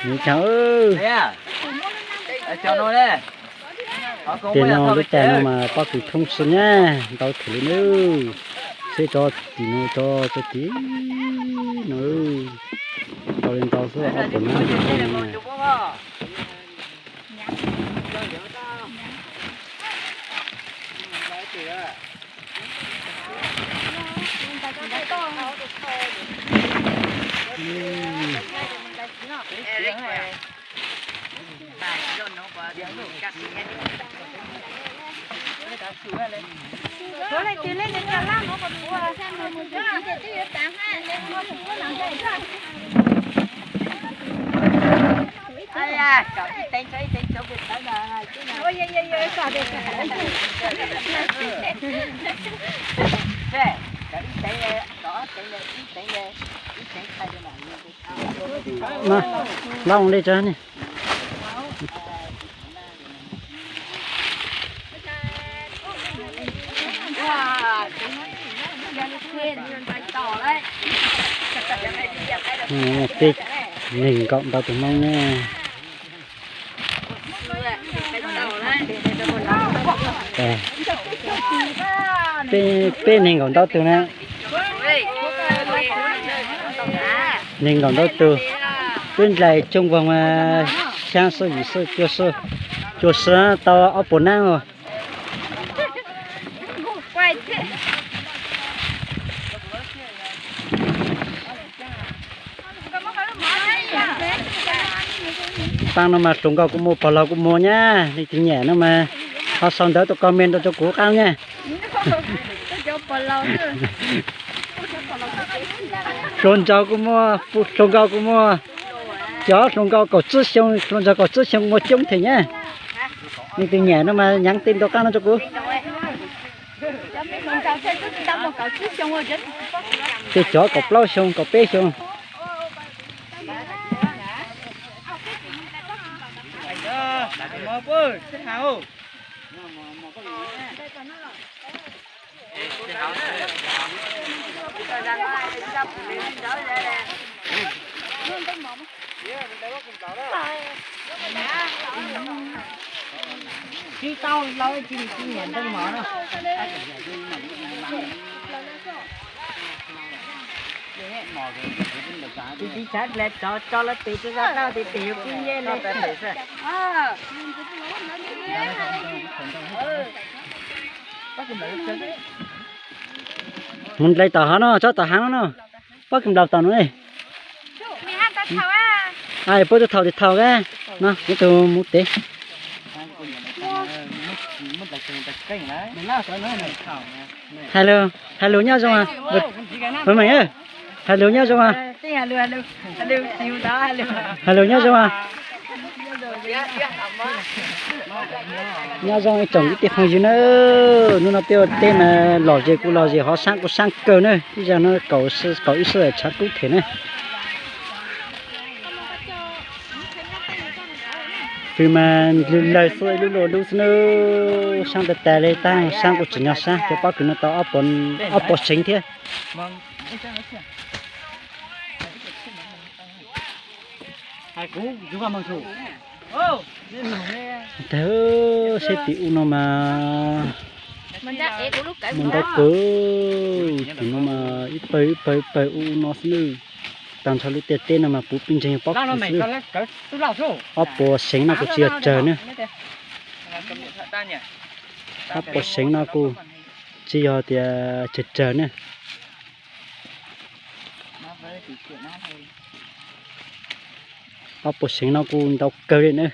Như cháu ơi. Cho nó đây. Tiền nó lúc tiền nó mà có cái thông số nhá, tao thử nữa. Sẽ cho tí nó cho tí nữa. Tao lên tao sẽ ở bên này. Bữa nay tiền lên đến nhà lắm nó còn mua xem là mình chỉ để tiêu táng ha nên nó cũng có làm gì chứ. Ai à, cậu tên cho bụi tới là chứ nào. Ôi ơi sao đây. Thế, cái tên này đó, tên này thay cho Mà, long lên cho này. Một tí nhìn cộng tao tụi mong nha. Bên nhìn cộng tao tụi nè. Nhìn cộng tao tụi. Bên này trong vòng sang số gì số cho số tao ở bốn năm rồi. Tăng nó mà trúng cao cũng mua, bỏ lò cũng mua nhá, đi thì nhẹ nó mà, họ xong đó tụi comment đó cho cố cao nha. Trốn cao cũng mua, trốn cao cũng mua, chó trốn cao có chút xong, trốn cao có chút xong mua chung thì nhá, đi thì nhẹ nó mà nhắn tin tụi cao nó cho cố. Cái chó cọp lâu xong, cọp bé xong. Mơ bơi, xin hào. Chứ tao lâu chỉ nhận tới mỏ đâu. Đi sát lên cho nó tì cho ra tao thì tiểu kinh nghiệm lên. Muốn lấy tàu nó, cho tàu nó, bắt cầm đầu tàu nó đi. Ai bữa tôi thầu thì thầu cái, nó cái tôi muốn tí. Hello nhau rồi mà, với mày ơi, hello nhau rồi mà, hello nhau rồi mà. Nhau rồi trồng cái tiệc không gì nữa, nó tiêu tên là lò gì họ sang cờ nữa, bây giờ nó cậu ý sửa chắc cũng thế này. Vì mà lời xuôi lúc nữa sang từ tè lên tăng sang của chỉ nhau sang cho bác cứ nó tao ấp bột xính thế. Hai cú chúng ta mang thủ. Thế sẽ tiểu nó mà mình đã cứ thì nó mà ít bay u nó xứ tạm thời lúc tên là mà bố pin trên bóc xứ ấp bột xính nó cũng chưa chờ nữa ấp bột xính nó cũng chưa thì chờ nữa ấp bột xính nó cũng đâu cơ nữa.